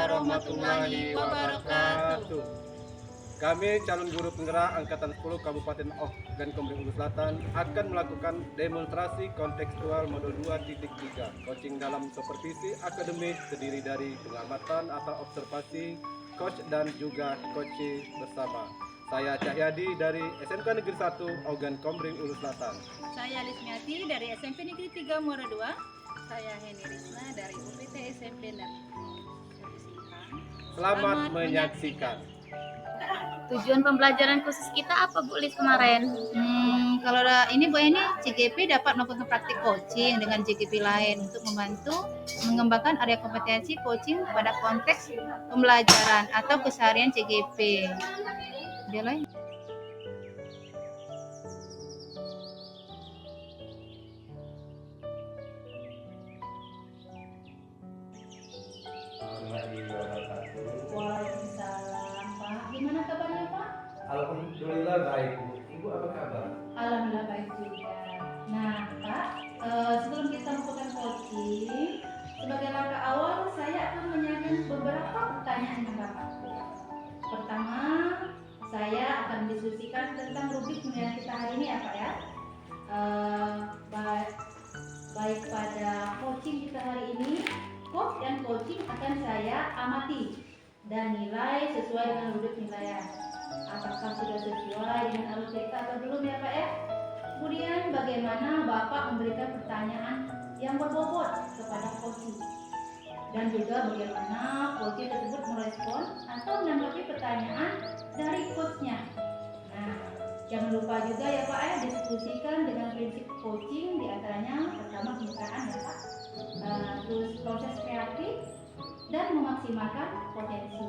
warahmatullahi wabarakatuh. Kami calon guru penggerak Angkatan 10 Kabupaten Ogan Komering Ulu Selatan akan melakukan demonstrasi kontekstual mode 2.3 coaching dalam supervisi akademik terdiri dari pengamatan atau observasi, coach dan juga coaching bersama. Saya Cahyadi dari SMK Negeri 1 Ogan Komering Ulu Selatan. Saya Lismiati dari SMP Negeri 3 Muara II. Saya Heni Risna dari UPT SMP Negeri. Selamat menyaksikan. Tujuan pembelajaran khusus kita apa Bu Lis kemarin? Kalau ini Bu ini CGP dapat melakukan praktik coaching dengan CGP lain untuk membantu mengembangkan area kompetensi coaching pada konteks pembelajaran atau keseharian CGP. Dia lain. Waalaikumsalam Pak. Gimana kabarnya Pak? Alhamdulillah baik Bu. Ibu apa kabar? Alhamdulillah baik juga. Nah Pak, sebelum kita melakukan coaching, sebagai langkah awal saya akan menanyakan beberapa pertanyaan dengan Bapak. Pertama, saya akan diskusikan tentang rubrik penilaian kita hari ini ya Pak ya. Baik pada coaching kita hari ini, coach dan coaching akan saya amati dan nilai sesuai dengan rubrik penilaian. Apakah sudah sesuai dengan alur cerita atau belum ya Pak ya? Kemudian bagaimana Bapak memberikan pertanyaan yang berbobot kepada coaching, dan juga bagaimana coaching tersebut merespon atau menanggapi pertanyaan dari coachnya. Nah, jangan lupa juga ya Pak ya, diskusikan dengan prinsip coaching, diantaranya pertama kemitraan ya Pak, terus proses kreatif dan memaksimalkan potensi.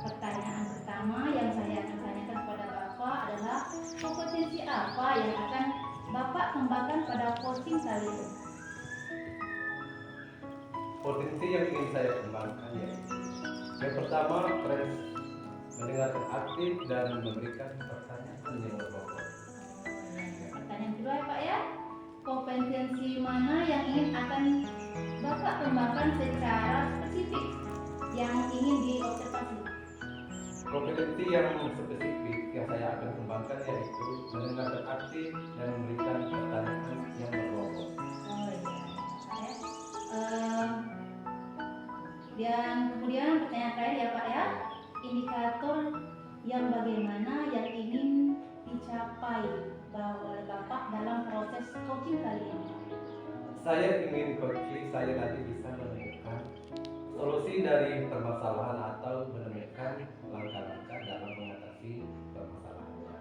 Pertanyaan pertama yang saya akan tanyakan kepada Bapak adalah kompetensi apa yang akan Bapak kembangkan pada coaching kali ini? Potensi yang ingin saya kembangkan yaitu yang pertama, mendengarkan aktif dan memberikan pertanyaan yang berbobot. Pertanyaan kedua ya Pak ya, kompetensi mana yang ingin akan Bapak kembangkan secara spesifik yang ingin diobservasi? Kompetensi yang spesifik yang saya akan kembangkan yaitu mendengarkan aktif dan memberikan pertanyaan yang berbobot. Oh iya, dan kemudian pertanyaan terakhir ya Pak ya, indikator yang bagaimana yang ingin dicapai oleh Bapak dalam proses coaching kali ini? Saya ingin coaching saya nanti bisa menemukan solusi dari permasalahan atau menemukan langkah-langkah dalam mengatasi permasalahannya.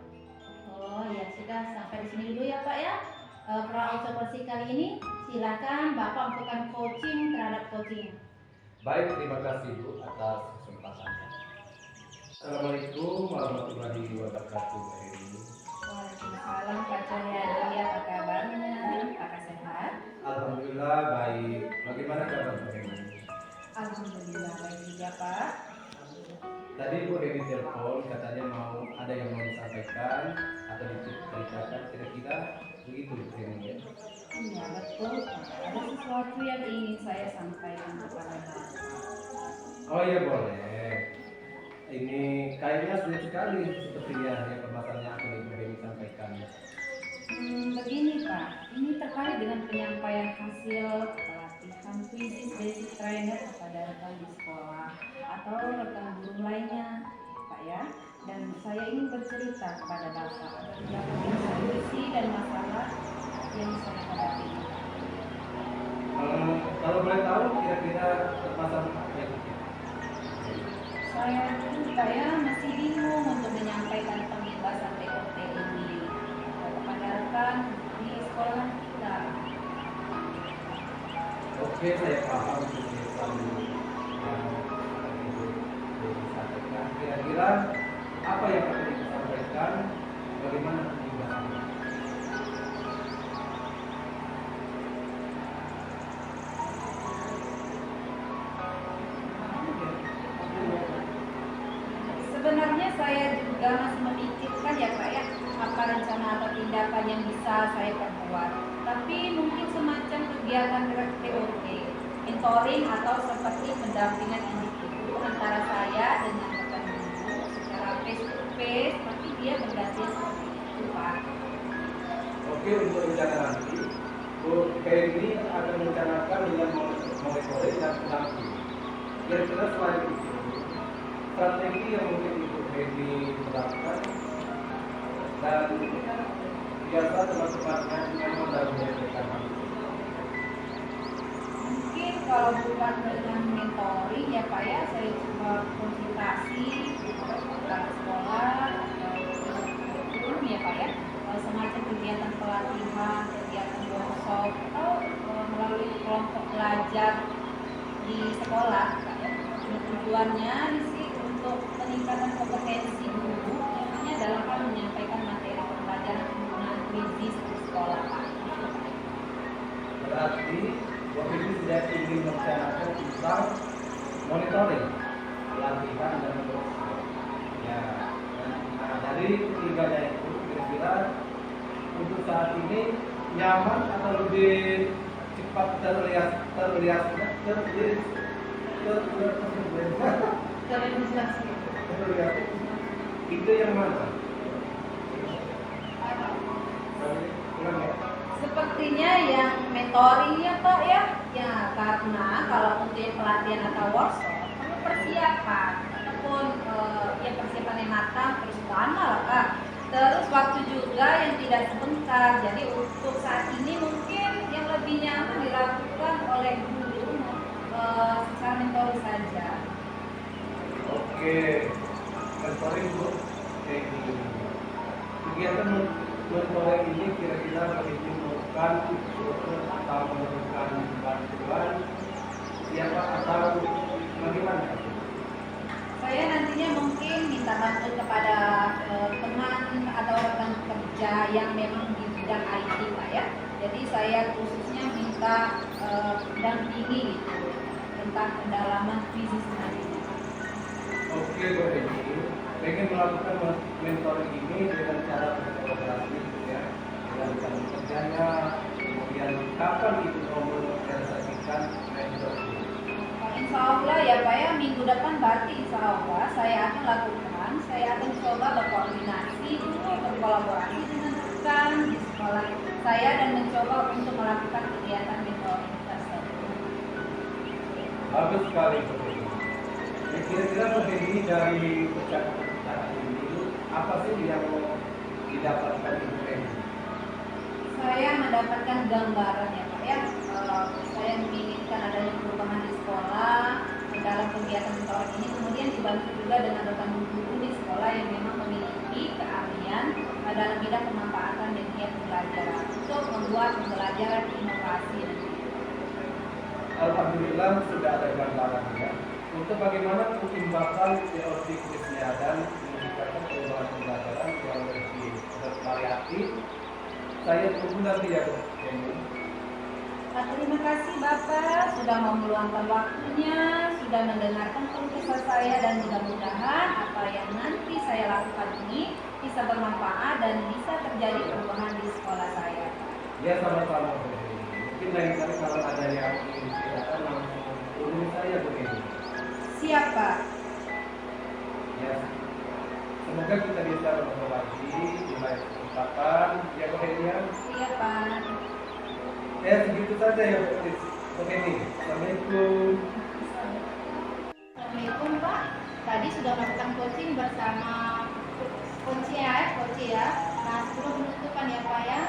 Oh ya sudah, sampai di sini dulu ya Pak ya. Pra observasi kali ini silakan Bapak melakukan coaching terhadap coaching. Baik, terima kasih Bu atas kesempatannya. Assalamualaikum warahmatullahi wabarakatuh. Waalaikumsalam Pak Cahyadi, apa kabarnya? Apakah sehat? Alhamdulillah baik. Bagaimana kabar Bu Heni? Alhamdulillah baik juga Pak. Tadi Bu Heni telepon katanya ada yang mau disampaikan atau diceritakan, kira-kira begitu Bu Heni ya? Iya betul Pak. Ada sesuatu yang ingin saya sampaikan kepada Bapak. Oh iya boleh. Ini kayaknya sulit sekali sepertinya ya permasalahan yang akan Ibu Heni sampaikan. Begini Pak, ini terkait dengan penyampaian hasil pelatihan kuisis basic trainer kepada rekan di sekolah atau rekan guru lainnya Pak ya. Dan saya ingin bercerita kepada Bapak agar dapat solusi dan masalah yang saya hadapi. Kalau boleh tahu kira-kira permasalahan apa yang Saya masih bingung untuk menyampaikan pembebasan POT ini kepada rekan di sekolah kita. Oke, saya paham kesulitan yang Ibu sampaikan. Kira-kira apa yang akan Ibu sampaikan? Bagaimana pembahasannya? Sebenarnya saya juga masih memikirkan ya Pak ya, apa rencana atau tindakan yang bisa saya perbuat. Tapi mungkin semacam kegiatan TOT, mentoring atau seperti pendampingan individu. antara saya dengan rekan guru secara face to face, tapi dia bergantian seperti itu Pak. Oke, untuk rencana nanti, Bu Penny akan merencanakan dengan monitoring dan pendamping. Kira-kira selain itu, strategi yang mungkin Ibu Penny terapkan dan biasa teman-temannya memang dalam menyampaikan hal itu. Mungkin kalau bukan dengan mentoring ya Pak ya, saya coba konsultasi ke sekolah atau ya Pak ya, semacam kegiatan pelatihan, kegiatan workshop atau melalui kelompok belajar di sekolah Pak ya. Tujuannya di sini untuk peningkatan kompetensi guru khususnya dalam hal menyampaikan materi pembelajaran penggunaan krisis di sekolah Pak. Berarti waktu itu tidak ingin merencanakan tentang monitoring, pelatihan dan workshop. Ya, nah dari ketiganya itu kira-kira untuk saat ini nyaman atau lebih cepat terlihat itu yang mana? Ulang ya. Sepertinya yang mentoring ya Pak ya, ya karena kalau untuk yang pelatihan atau workshop perlu persiapan ataupun ya persiapan yang matang terus lama lah Kak. Terus waktu juga yang tidak sebentar. Jadi untuk saat ini mungkin yang lebih nyaman dilakukan oleh guru secara mentoring saja. Oke, mentoring Bu. Kegiatan mentoring ini kira-kira menimbulkan atau memerlukan bantuan siapa atau bagaimana? Saya nantinya mungkin minta bantuan kepada teman atau rekan kerja yang memang di bidang IT Pak ya. Jadi saya khususnya minta dampingi gitu tentang pendalaman krisis nantinya. Oke, Bu Edi, pengen melakukan mentoring ini dengan cara berkolaborasi ya, dengan jam kerjanya, kemudian kapan itu mau merealisasikan mentor ini? Insya Allah ya Pak ya, minggu depan berarti insya Allah saya akan lakukan, saya akan coba berkoordinasi dulu, berkolaborasi dengan rekan di sekolah saya dan mencoba untuk melakukan kegiatan mentoring tersebut. Bagus sekali Bu Edi. Kira-kira Bu Edi dari percakapan ini apa sih yang didapatkan Ibu Edi? Saya mendapatkan gambaran ya Pak ya, saya menginginkan adanya perubahan di sekolah dalam kegiatan mentoring ini, kemudian dibantu juga dengan rekan guru di sekolah yang memang memiliki keahlian dalam bidang pemanfaatan media pembelajaran untuk membuat pembelajaran inovasi. Alhamdulillah sudah ada gambarannya untuk bagaimana ketimbangan teoritisnya dan menciptakan perubahan pembelajaran yang lebih bervariatif. Saya tunggu nanti ya Bu Edi. Terima kasih Bapak sudah mau meluangkan waktunya, sudah mendengarkan keluh kesah saya dan mudah-mudahan apa yang nanti saya lakukan ini bisa bermanfaat dan bisa terjadi perubahan di sekolah saya. Ya sama-sama Bu Edi. Mungkin lain kali kalau ada yang ingin ceritakan langsung hubungi saya Bu Edi. Siap Pak. Ya, semoga kita bisa berkolaborasi di lain kesempatan ya Bu Edi ya. Iya Pak. Ya segitu saja ya Bu Edi. Assalamualaikum. Assalamualaikum Pak. Tadi sudah melakukan coaching bersama Coach ya. Nah sebelum penutupan ya Pak ya,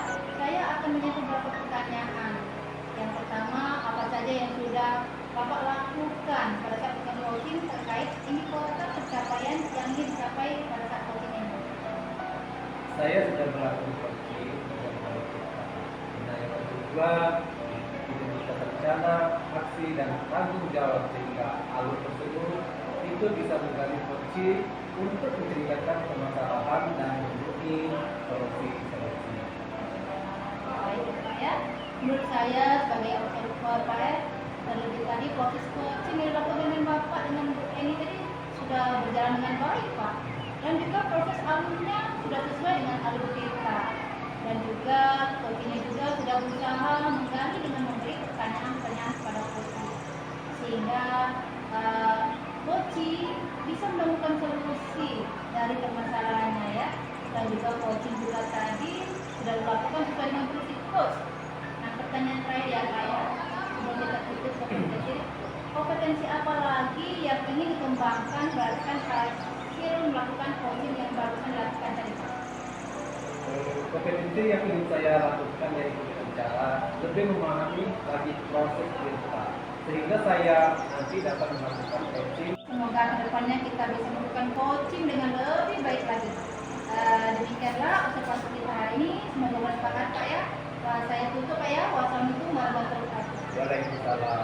saya akan menyentuh beberapa pertanyaan. Yang pertama, apa saja yang sudah Bapak lakukan pada saat melakukan coaching terkait indikator pencapaian yang ingin dicapai pada saat coaching ini? Saya sudah melakukan coaching dan nah yang kedua itu bisa rencana, aksi dan tanggung jawab sehingga alur tersebut itu bisa menjadi kunci untuk menceritakan permasalahan dan menemui solusi-solusi. Baik Pak ya. Menurut saya sebagai observer Pak ya, terlebih tadi proses coaching yang dilakukan dengan Bapak dengan Bu Eni tadi sudah berjalan dengan baik Pak. Dan juga proses alurnya sudah sesuai dengan alur kita. Dan juga coachingnya juga sudah berusaha menggali dengan memberi pertanyaan-pertanyaan kepada coaching. Sehingga coaching bisa menemukan solusi dari permasalahannya ya. Dan juga coaching juga tadi sudah dilakukan sesuai dengan prinsip coach. Nah, pertanyaan terakhir ya Kak ya, sebelum kita tutup kompetensi apa lagi yang ingin dikembangkan berdasarkan hasil melakukan coaching yang barusan dilakukan tadi Pak? Kompetensi yang ingin saya lakukan yaitu dengan cara lebih memahami lagi proses kita, sehingga saya nanti dapat melakukan coaching. Semoga kedepannya kita bisa melakukan coaching dengan lebih baik lagi. Demikianlah observasi kita hari ini. Semoga bermanfaat Pak ya. Saya tutup Pak ya. Wassalamualaikum warahmatullahi wabarakatuh. Waalaikumsalam.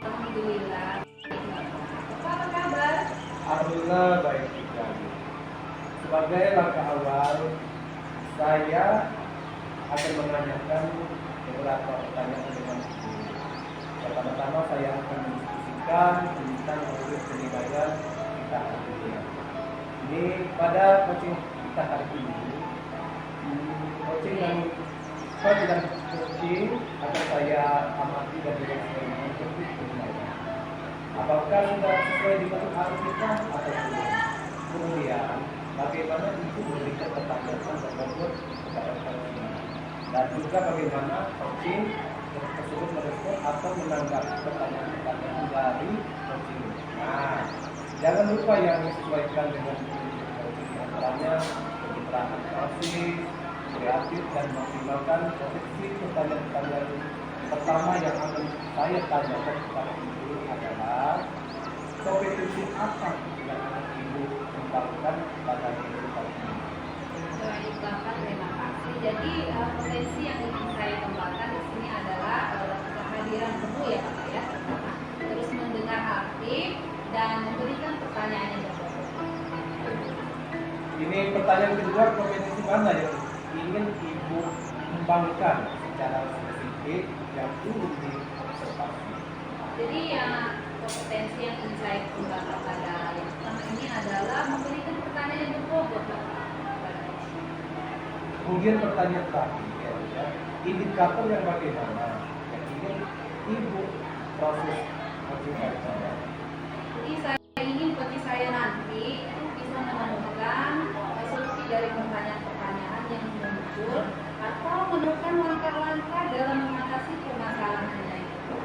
Alhamdulillah. Apa kabar? Alhamdulillah baik juga. Sebagai langkah awal, saya akan menanyakan beberapa pertanyaan dengan Ibu. Pertama-tama saya akan mendiskusikan tentang modul penilaian kita hari ini. Ini pada coaching kita hari ini, coaching yang bidang coaching akan saya amati dan direkomendasikan untuk penilaian. Apakah sudah sesuai dengan hal kita atau belum? Kemudian, bagaimana itu memberikan pertanyaan tersebut kepada coaching, dan juga bagaimana coaching tersebut merespon atau menanggapi pertanyaan-pertanyaan dari coaching. Nah, jangan lupa yang disesuaikan dengan coaching, antaranya pencitraan klasik, kreatif, dan maksimalkan posisi pertanyaan-pertanyaan pertama yang akan saya tanyakan kepada Ibu adalah kompetensi apa yang akan Ibu kembangkan pada diri ini? Baik Bapak, terima kasih. Jadi potensi yang ingin saya kembangkan di sini adalah kehadiran penuh ya Pak ya. Terus mendengar aktif dan memberikan pertanyaan yang berbobot. Ini pertanyaan kedua, kompetensi mana yang ingin Ibu kembangkan secara spesifik yang perlu diobservasi? Jadi kompetensi yang ingin saya kembangkan pada yang pertama ini adalah memberikan pertanyaan yang berbobot Bapak. Kemudian pertanyaan terakhir ya, indikator yang bagaimana yang ingin Ibu proses motivasi. Jadi saya ingin bagi saya nanti bisa menemukan solusi dari pertanyaan-pertanyaan yang muncul atau menemukan langkah-langkah dalam mengatasi permasalahannya itu.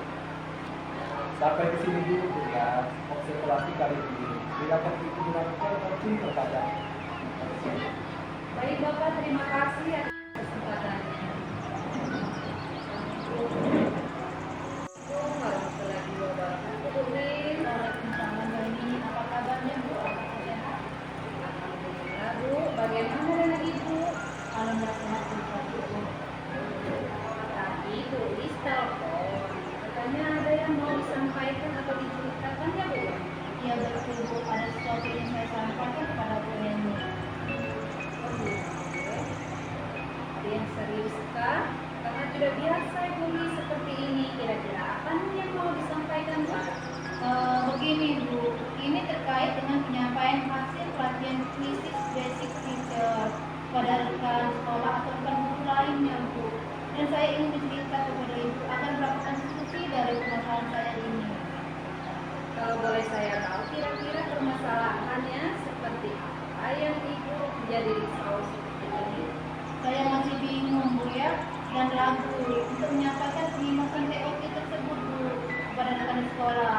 Sampai di sini dulu Bu ya, observasi kali ini. Bila Ibu melakukan coaching terhadap Baik Bapak, terima kasih atas kesempatannya. Warahmatullahi wabarakatuh. Waalaikumsalam. Ini apa kabarnya Bu? Apakah sehat? Alhamdulillah Bu, bagaimana dengan Ibu? Alhamdulillah sehat Bu. Tadi tulis telepon, katanya ada yang mau disampaikan atau diceritakan ya Bu? Ya betul Bu, ada sesuatu yang saya sampaikan kepada Bu Neni. Ada yang serius kah? Karena sudah biasa bunyi seperti ini, kira-kira apa nih yang mau disampaikan Bu? Begini Bu, ini terkait dengan penyampaian hasil pelatihan krisis basic teacher pada rekan sekolah atau rekan guru lainnya Bu. Dan saya ingin bercerita kepada Ibu akan melakukan diskusi dari permasalahan saya ini. Kalau boleh saya tahu, kira-kira permasalahannya seperti apa yang Ibu menjadi risau seperti ini? Saya masih bingung Bu ya, dan ragu untuk menyampaikan pengemasan TOP tersebut Bu kepada rekan sekolah.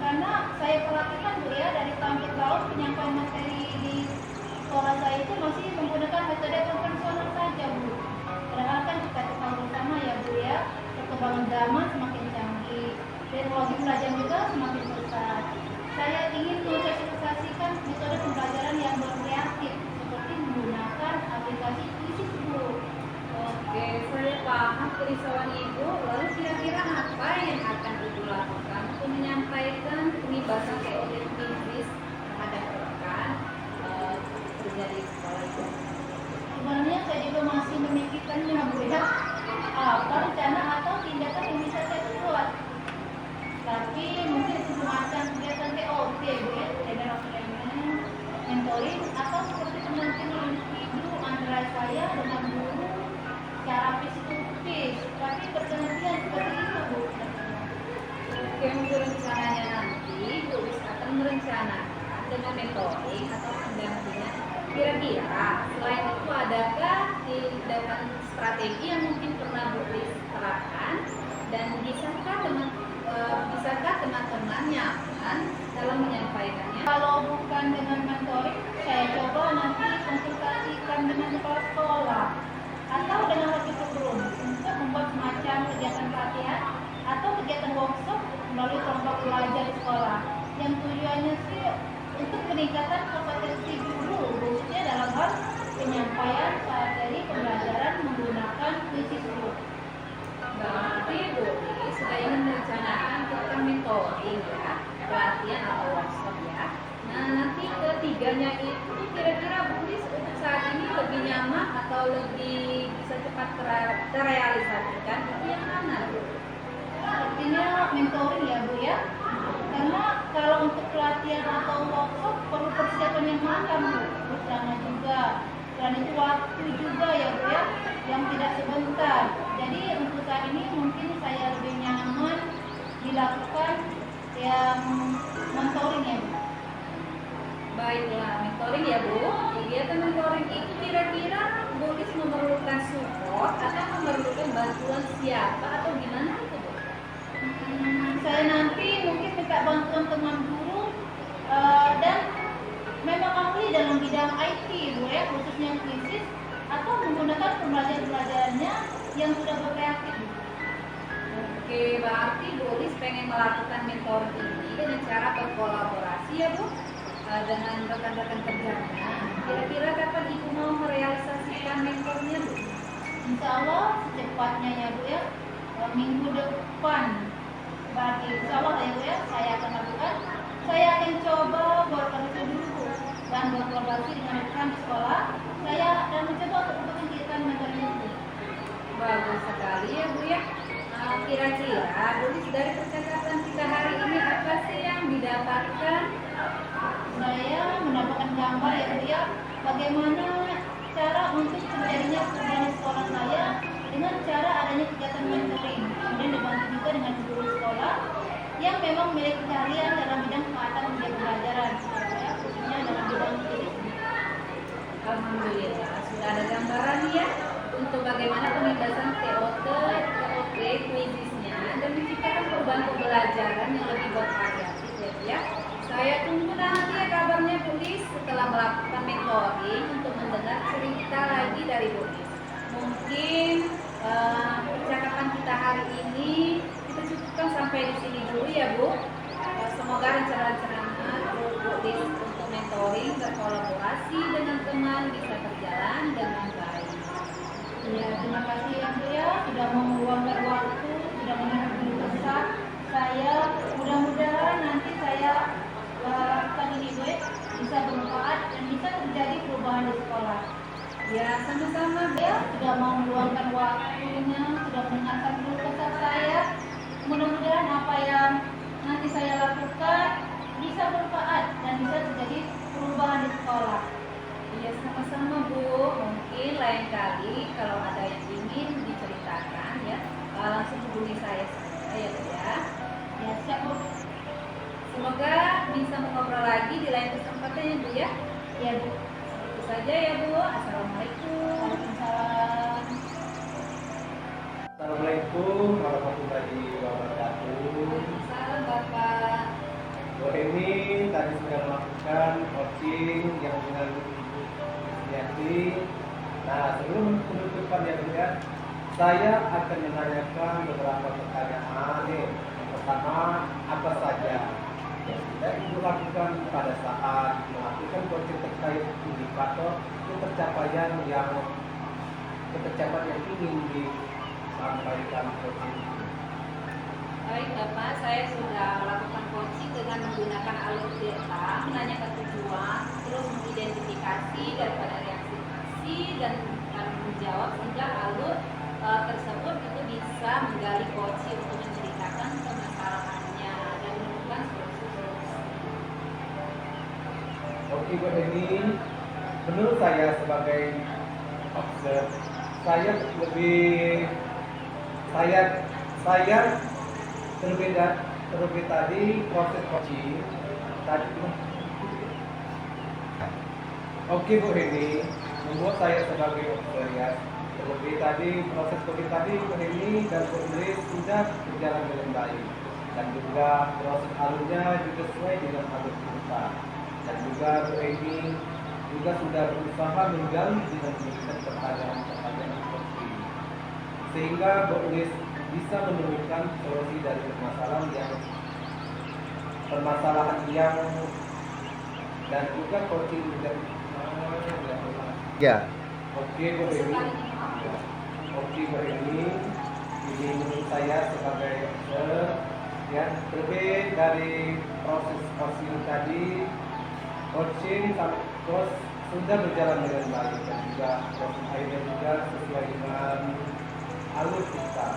Karena saya perhatikan Bu ya, dari tahun ke tahun penyampaian materi di sekolah saya itu masih menggunakan metode konvensional saja Bu. Padahal kan kita tahu bersama ya Bu ya, perkembangan zaman semakin canggih, teknologi belajar juga semakin pesat. Saya ingin mensosialisasikan metode pembelajaran yang berkreatif seperti menggunakan aplikasi krisis Bu. Oke, saya paham kerisauan Ibu. Lalu kira-kira apa yang akan Ibu lakukan untuk menyampaikan pembebasan TOP krisis terhadap rekan kerja di sekolah itu? Sebenarnya saya juga masih memikirkannya Bu ya, apa rencana atau tindakan yang bisa saya buat dengan mentoring atau pendampingan, kira-kira selain itu adakah tindakan strategi yang mungkin pernah Bu Lis terapkan dan bisakah teman-teman nyaman dalam menyampaikannya? Kalau bukan dengan mentoring, saya coba nanti konsultasikan dengan kepala sekolah atau dengan wakil guru untuk membuat semacam kegiatan pelatihan atau kegiatan workshop melalui kelompok belajar di sekolah. Yang tujuannya sih untuk peningkatan kompetensi guru, khususnya dalam hal penyampaian materi pembelajaran menggunakan puisi guru. Berarti Bu Lis sudah ingin merencanakan tentang mentoring ya, pelatihan atau workshop ya. Nah nanti ketiganya itu kira-kira Bu Lis untuk saat ini lebih nyaman atau lebih bisa cepat terrealisasikan itu yang mana Bu? Artinya mentoring ya Bu ya, karena kalau untuk pelatihan atau workshop perlu persiapan yang matang Bu, terus dana juga, dan itu waktu juga ya Bu ya, yang tidak sebentar. Jadi untuk saat ini mungkin saya lebih nyaman dilakukan yang mentoring ya Bu. Baiklah, mentoring ya Bu. Kegiatan mentoring itu kira-kira Bu Lis memerlukan support atau memerlukan bantuan siapa atau gimana itu Bu? Saya nanti mungkin minta bantuan teman guru dan memang ahli dalam bidang IT Bu ya, khususnya krisis atau menggunakan pembelajaran-pembelajarannya yang sudah berkreatif. Oke, berarti Bu Lis pengen melakukan mentoring ini dengan cara berkolaborasi ya Bu dengan rekan-rekan kerjanya. Kira-kira kapan Ibu mau merealisasikan mentornya Bu? Insya Allah secepatnya ya Bu ya, minggu depan. Berarti insya Allah ya Bu ya, saya akan lakukan. Saya akan coba berkoordinasi dulu dan berkolaborasi dengan rekan di sekolah. Saya dan mencoba untuk kegiatan mentoring itu. Bagus sekali ya Bu ya. Kira-kira Bu Lis dari percakapan kita hari ini apa sih yang didapatkan? Saya mendapatkan gambar ya Bu ya, bagaimana cara untuk terjadinya perubahan di sekolah saya dengan cara adanya kegiatan mentoring. Kemudian dibantu juga dengan guru sekolah yang memang memiliki keahlian dalam bidang penguatan media pembelajaran, ya, khususnya dalam bidang kritis. Alhamdulillah sudah ada gambaran ya untuk bagaimana penindasan TOT kuisisnya dan menciptakan perubahan pembelajaran yang lebih bervariatif ya. Saya tunggu nanti ya kabarnya Bu Lis setelah melakukan mentoring untuk mendengar cerita lagi dari Bu Lis. Mungkin percakapan kita hari ini kita cukupkan sampai di sini dulu ya Bu. Semoga rencana-rencana Bu Lis untuk mentoring berkolaborasi dengan teman bisa berjalan dengan baik. Ya, terima kasih ya Bu ya, sudah meluangkan waktu, sudah mendengar pesan saya. Mudah-mudahan nanti saya lakukan ini Bu ya, bisa bermanfaat dan bisa terjadi perubahan di sekolah. Ya, sama-sama Bu. Ya, sudah mau meluangkan waktunya, sudah mendengarkan pesan saya. Mudah-mudahan apa yang nanti saya lakukan bisa bermanfaat dan bisa terjadi perubahan di sekolah. Iya, sama-sama Bu. Mungkin lain kali kalau ada yang ingin diceritakan ya, langsung hubungi saya saja ya Bu ya. Ya, siap Bu. Semoga bisa mengobrol lagi di lain kesempatan ya Bu ya. Ya Bu. Itu saja ya Bu. Assalamualaikum. Waalaikumsalam. Assalamualaikum warahmatullahi wabarakatuh. Waalaikumsalam Bapak. Bu ini tadi sudah melakukan coaching yang dengan Ibu Yati. Nah, sebelum penutupan ya Bu ya, saya akan menanyakan beberapa pertanyaan nih. Pertama, apa saja yang sudah Ibu lakukan pada saat melakukan coaching terkait indikator ketercapaian yang ingin disampaikan coaching itu? Baik Bapak, saya sudah melakukan coaching dengan menggunakan alur delta, menanyakan tujuan, terus mengidentifikasi daripada reaksi dan menjawab sehingga alur tersebut itu bisa menggali coaching untuk menceritakan permasalahannya dan menemukan solusi-solusi. Oke Bu Eni, menurut saya sebagai observer, saya terlebih tadi proses coaching tadi Oke Bu Heni, membuat saya sebagai observer. Terlebih tadi proses COVID tadi Bu Heni dan Bu Idris sudah berjalan dengan baik, dan juga proses alurnya juga sesuai dengan alur kita. Dan juga Bu Heni juga sudah berusaha menggali dengan memberikan pertanyaan-pertanyaan seperti ini, sehingga Bu Idris bisa menemukan solusi dari permasalahan yang dan juga coaching juga. Ya, oke Bu Heni. Oke Bu Heni, ini menurut saya sebagai observer ya, terlebih dari proses coaching tadi, coaching terus sudah berjalan dengan baik, dan juga proses akhirnya juga sesuai dengan alur kita,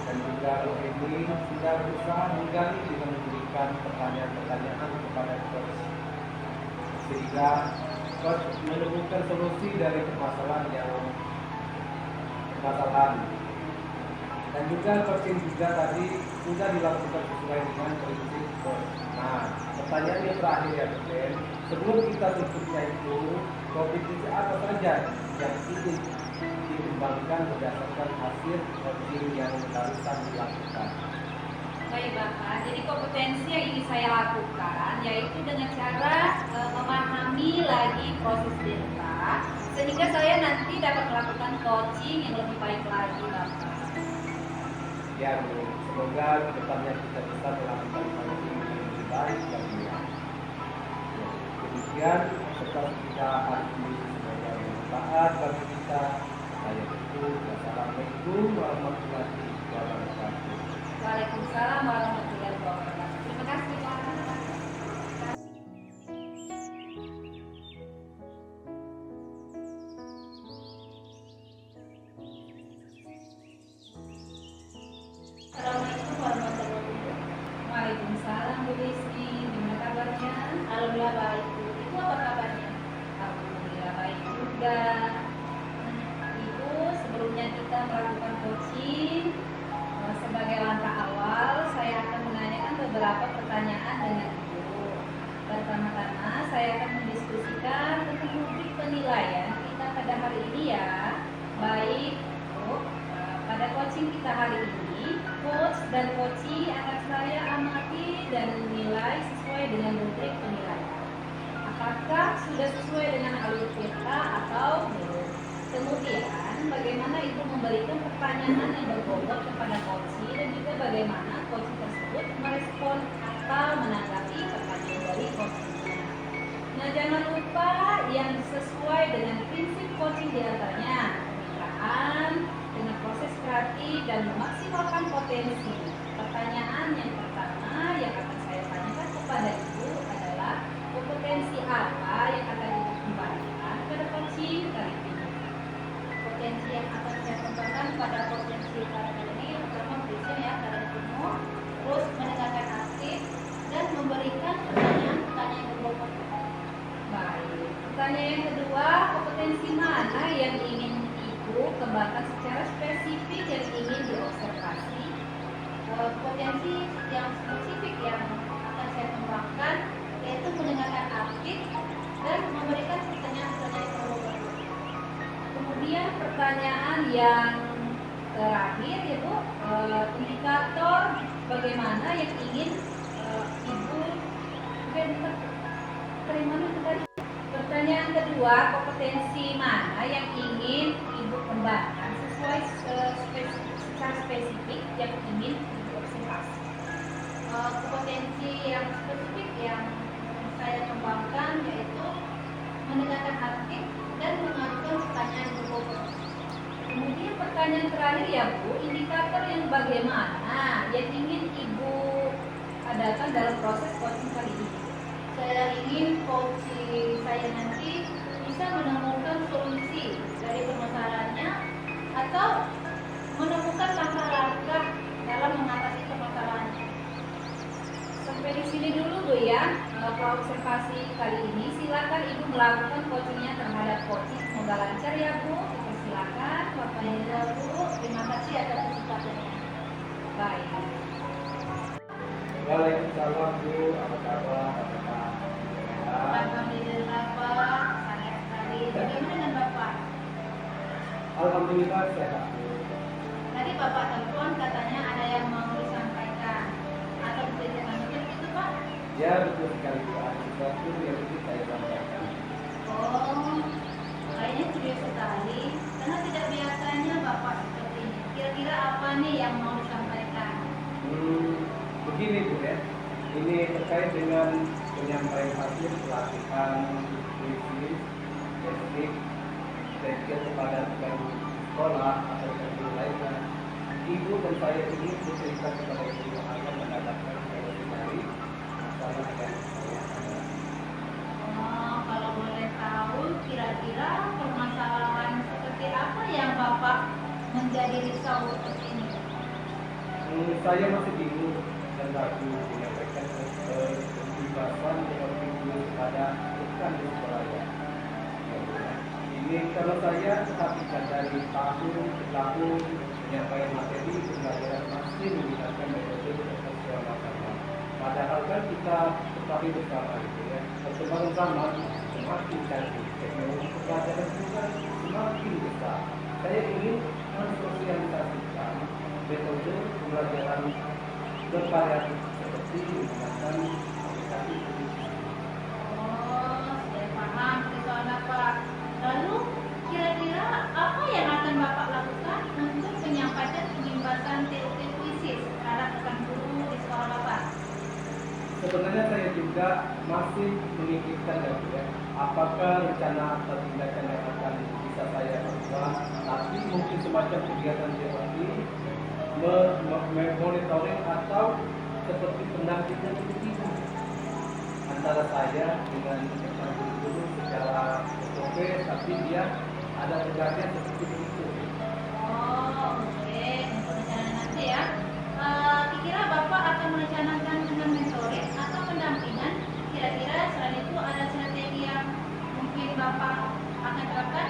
dan juga Bu Heni sudah berusaha menggali dengan memberikan pertanyaan-pertanyaan kepada coach, sehingga coach menemukan solusi dari permasalahan. Dan juga coaching juga tadi sudah dilakukan sesuai dengan prinsip coach. Nah, pertanyaan yang terakhir ya Ben, sebelum kita tutupnya itu, kompetensi apa saja yang ingin dikembangkan berdasarkan hasil coaching yang barusan dilakukan? Baik Bapak, jadi kompetensi yang ingin saya lakukan yaitu dengan cara memahami lagi proses delta, sehingga saya nanti dapat melakukan coaching yang lebih baik lagi Bapak. Ya Bu, semoga kedepannya kita bisa melakukan coaching yang lebih baik lagi ya. Demikian setelah kita hari ini, semoga bermanfaat bagi kita. Saya tutup. Wassalamualaikum warahmatullahi wabarakatuh. Waalaikumsalam warahmatullahi wabarakatuh. Terima kasih Pak. Assalamualaikum warahmatullahi wabarakatuh. Waalaikumsalam Bu Rizky, gimana kabarnya? Alhamdulillah baik Bu. Ibu apa kabarnya? Alhamdulillah baik juga. Ibu, sebelumnya kita melakukan coaching. Sebagai langkah awal, saya akan menanyakan beberapa pertanyaan dengan Ibu. Pertama-tama, saya akan mendiskusikan tentang rubrik penilaian kita pada hari ini ya. Baik, Bu, pada coaching kita hari ini, coach dan coachee akan saya amati dan nilai sesuai dengan rubrik penilaian. Apakah sudah sesuai dengan alur kita atau belum? Kemudian, bagaimana Ibu memberikan pertanyaan yang berbobot kepada coachee, dan juga bagaimana coachee tersebut merespon atau menanggapi pertanyaan dari coachee. Nah, jangan lupa yang sesuai dengan prinsip coaching diantaranya kemitraan dengan proses kreatif dan memaksimalkan potensi. Pertanyaan yang pertama yang akan saya tanyakan kepada Ibu adalah kompetensi apa yang akan Ibu kembangkan pada coaching kali ini? Potensi yang akan saya kembangkan pada potensi kali ini pertama berisi ya pada penuh, terus mendengarkan aktif dan memberikan pertanyaan-pertanyaan yang berbobot. Baik. Pertanyaan yang kedua, kompetensi mana yang ingin Ibu kembangkan secara spesifik yang ingin diobservasi? Potensi yang spesifik yang akan saya kembangkan yaitu mendengarkan aktif dan memberikan pertanyaan-pertanyaan yang berbobot. Kemudian pertanyaan yang terakhir ya Bu, indikator bagaimana yang ingin Ibu terima itu tadi. Pertanyaan kedua, kompetensi mana yang ingin Ibu kembangkan sesuai secara spesifik yang ingin Ibu observasi? Kompetensi yang spesifik yang saya kembangkan yaitu mendengarkan aktif dan mengajukan pertanyaan yang berbobot. Kemudian pertanyaan terakhir ya Bu, indikator yang bagaimana yang ingin Ibu adakan dalam proses coaching kali ini? Saya ingin coaching saya nanti bisa menemukan solusi dari permasalahannya atau menemukan langkah-langkah dalam mengatasi permasalahannya. Sampai di sini dulu Bu ya, observasi kali ini. Silakan Ibu melakukan coachingnya terhadap coaching. Semoga lancar ya Bu. Silakan. Baiklah Bu, terima kasih atas kesempatannya. Baik. Waalaikumsalam Bu, apa kabar? Alhamdulillah Pak, sangat sekali Alhamdulillah sehat. Tadi Bapak telepon katanya ada yang mau disampaikan atau diceritakan begitu Pak? Ya betul sekali Bu. Ada sesuatu yang ingin saya sampaikan. Oh, kayaknya serius sekali karena tidak biasanya Bapak seperti ini. Kira-kira apa nih yang mau disampaikan? Begini Bu ya, ini terkait dengan penyampaian hasil pelatihan puisi, teknik, belajar kepada rekan sekolah atau rekan guru lainnya. Ibu dan saya ini bercerita kepada ibu yang akan mendapatkan solusi dari masalah yang saya ada. Oh, kalau boleh tahu kira-kira permasalahan seperti apa yang Bapak menjadi risau seperti ini? Saya masih bingung dan ragu menyampaikan pembebasan seperti itu kepada rekan di sekolah ya. Ini kalau saya perhatikan dari tahun ke tahun penyampaian materi pembelajaran masih menggunakan metode profesional sama. Padahal kan kita ketahui bersama gitu ya, perkembangan zaman semakin canggih, teknologi pembelajaran juga semakin besar. Saya ingin mensosialisasikan metode pembelajaran bervariatif seperti menggunakan aplikasi puisi. Oh, saya paham persoalan Bapak. Lalu kira-kira apa yang akan Bapak lakukan untuk menyampaikan pembebasan TOT puisi terhadap rekan guru di sekolah Bapak? Sebenarnya saya juga masih memikirkan ya, apakah rencana atau tindakan yang akan bisa saya lakukan, tapi mungkin semacam kegiatan seperti monitoring atau seperti pendampingan individu antara saya dengan rekan guru secara SOP, tapi dia ada pergantian seperti itu. Oh, oke. Untuk rencana nanti ya. Kira-kira Bapak akan merencanakan dengan mentoring atau pendampingan? Kira-kira selain itu ada strategi yang mungkin Bapak akan terapkan?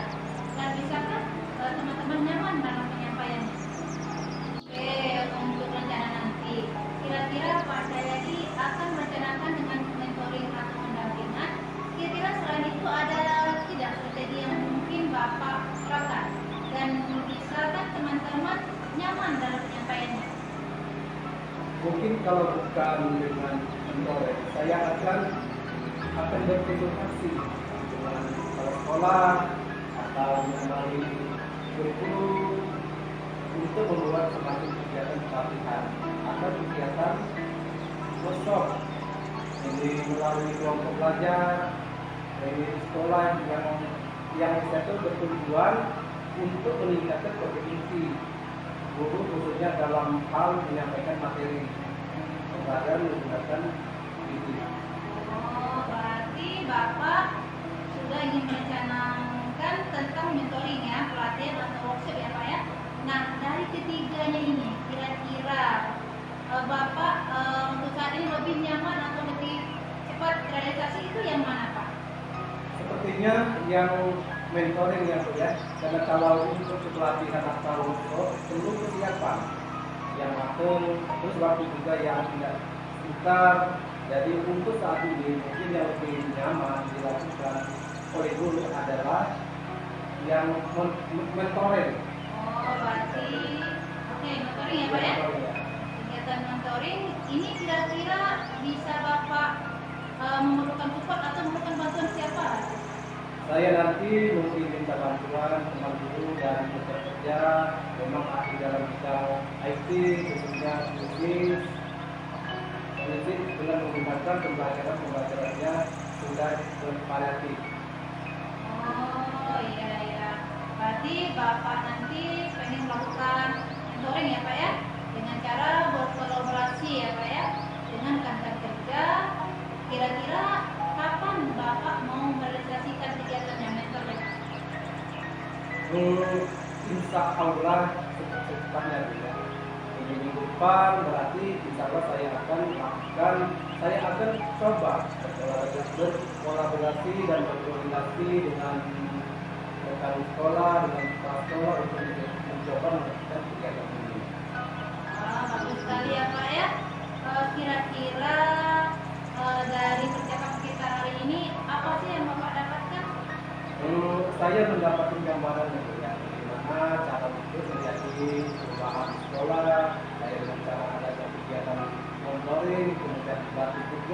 Dan bisakah teman-teman nyaman dalam penyampaiannya? Oke, untuk rencana nanti. Kira-kira Pak Jayadi akan merencanakan dengan mentoring atau pendampingan? Kira-kira selain itu ada tidak strategi yang mungkin Bapak terapkan? Dan bisakah teman-teman nyaman dalam penyampaiannya? Mungkin kalau bukan dengan mentoring, saya akan berkomunikasi dengan kepala sekolah atau melalui guru untuk membuat semacam kegiatan pelatihan atau kegiatan workshop. Jadi melalui kelompok belajar dari sekolah yang itu bertujuan untuk meningkatkan kompetensi guru khususnya dalam hal menyampaikan materi pembelajaran menggunakan video. Oh, berarti Bapak sudah ingin merencanakan tentang mentoring ya, pelatihan atau workshop ya Pak ya. Nah, dari ketiganya ini, kira-kira Bapak untuk saat ini lebih nyaman atau lebih cepat realisasi itu yang mana Pak? Sepertinya yang mentoring yang ya, karena kalau untuk pelatihan atau workshop perlu kesiapan yang matang, terus waktu juga yang tidak sekitar. Jadi untuk saat ini mungkin yang lebih nyaman dilakukan oleh guru adalah yang mentoring. Oh, berarti oke, mentoring ya Pak ya? Mentoring, ya. Kegiatan mentoring ini kira-kira bisa Bapak memerlukan support atau memerlukan bantuan siapa? Saya nanti mungkin minta bantuan teman guru dan rekan kerja memang ahli dalam bidang IT khususnya bisnis dengan menggunakan pembelajarannya sudah bervariatif. Oh iya iya. Berarti Bapak nanti pengen melakukan mentoring ya Pak ya, dengan cara berkolaborasi ya Pak ya, dengan rekan kerja. Kira-kira kapan Bapak mau merealisasikan kegiatannya mentoring? Insya Allah secepatnya ya. Minggu depan berarti insya Allah saya akan coba berkolaborasi dan berkoordinasi dengan rekan sekolah dengan kepala sekolah untuk mencoba melakukan kegiatan ini. Bagus sekali ya Pak ya. Kira-kira dari percakapan kita hari ini apa sih yang Bapak dapatkan? Saya mendapatkan gambaran ya, bagaimana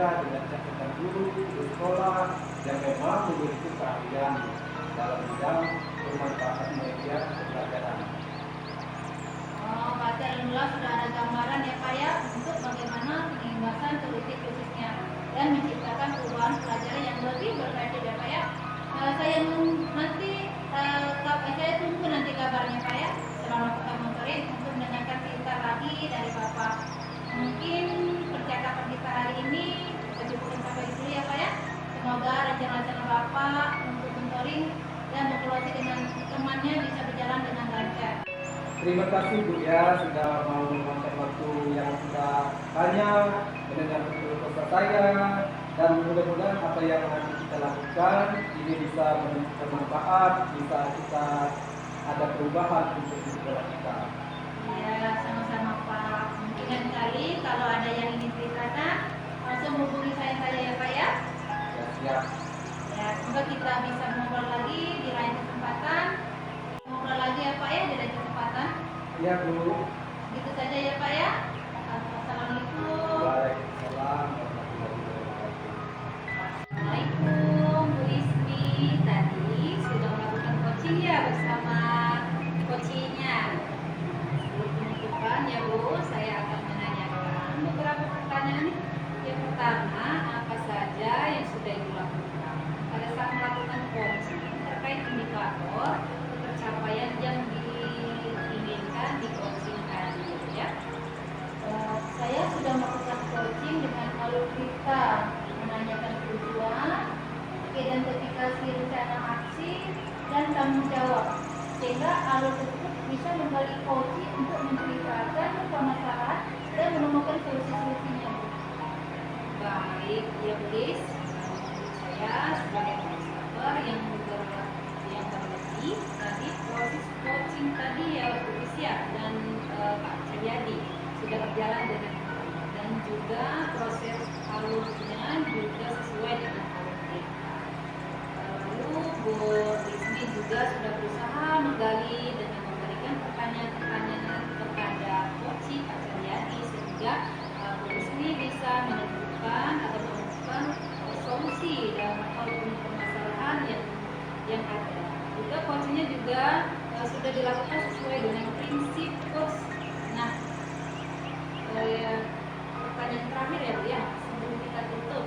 juga dengan catatan guru sekolah yang memang memiliki keahlian dalam bidang pemanfaatan media pembelajaran. Oh, berarti alhamdulillah sudah ada gambaran ya Pak ya untuk bagaimana pengimbasan politik khususnya dan menciptakan perubahan pelajaran yang lebih berkualitas ya Pak ya. Saya tunggu nanti kabarnya Pak ya selama kita monitoring untuk mendengarkan cerita lagi dari Bapak. Mungkin percakapan kita hari ini kita cukupkan sampai di sini ya Pak ya. Semoga rencana-rencana Bapak untuk monitoring dan berkolaborasi dengan temannya bisa berjalan dengan lancar. Terima kasih Bu ya sudah mau meluangkan waktu yang sudah banyak mendengar pesan saya, dan mudah-mudahan apa yang nanti kita lakukan ini bisa bermanfaat, bisa kita ada perubahan untuk sekolah kita. Ya, sama-sama Pak. Mungkin lain kali kalau ada yang ingin ceritakan langsung hubungi saya ya Pak ya. Ya, siap. Ya, semoga kita bisa ngobrol lagi di lain kesempatan. Ngobrol lagi ya Pak ya di lain kesempatan. Iya Bu. Gitu saja ya Pak ya. Assalamualaikum. Waalaikumsalam warahmatullahi wabarakatuh. Assalamualaikum Bu Ismi. Tadi sudah melakukan coaching ya bersama coachingnya. Sebelum penutupan ya Bu, saya akan menanyakan beberapa pertanyaan. Yang pertama, apa saja yang sudah Ibu lakukan pada saat melakukan coaching terkait indikator pencapaian yang diinginkan di coaching tadi ya? Saya sudah melakukan coaching dengan alur kita menanyakan tujuan, identifikasi rencana aksi, dan tanggung jawab. Sehingga alur tersebut bisa menggali coaching untuk menceritakan permasalahan dan menemukan solusi-solusinya. Baik, ya please. Saya sebagai konselor yang berlebih tadi proses coaching tadi ya Bu Isya dan Pak Cahyadi sudah berjalan dengan baik, dan juga proses alurnya juga sesuai dengan alur kita. Lalu Bu Ismi juga sudah berusaha menggali dengan memberikan pertanyaan-pertanyaan kepada coaching Pak Cahyadi sehingga Bu Ismi bisa menentukan atau menemukan solusi dalam permasalahan yang ada. Juga coachingnya juga sudah dilakukan sesuai dengan prinsip coach. Nah, pertanyaan terakhir ya Bu ya, sebelum kita tutup,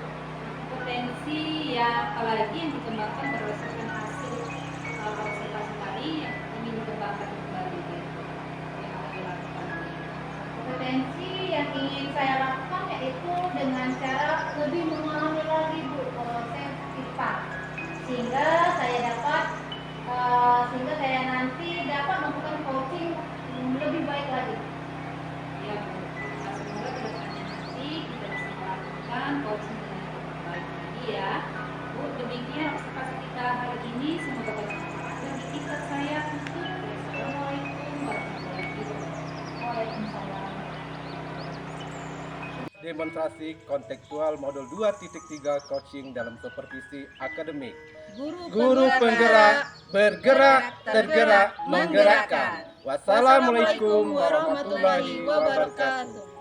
potensi ya apalagi yang dikembangkan berdasarkan hasil observasi tadi yang ingin dikembangkan kembali gitu, yang akan dilakukan. Potensi yang ingin saya lakukan yaitu dengan cara lebih memahami lagi Bu proses sifat, sehingga saya nanti dapat melakukan coaching lebih baik lagi. Ya Bu, semoga kedepannya nanti kita bisa melakukan coaching dengan lebih baik lagi ya Bu. Demikian observasi kita hari ini, semoga bermanfaat bagi kita. Saya tutup. Assalamualaikum warahmatullahi wabarakatuh. Waalaikumsalam. Demonstrasi kontekstual modul 2.3 coaching dalam supervisi akademik. Guru penggerak bergerak, tergerak, menggerakkan. Wassalamualaikum warahmatullahi wabarakatuh.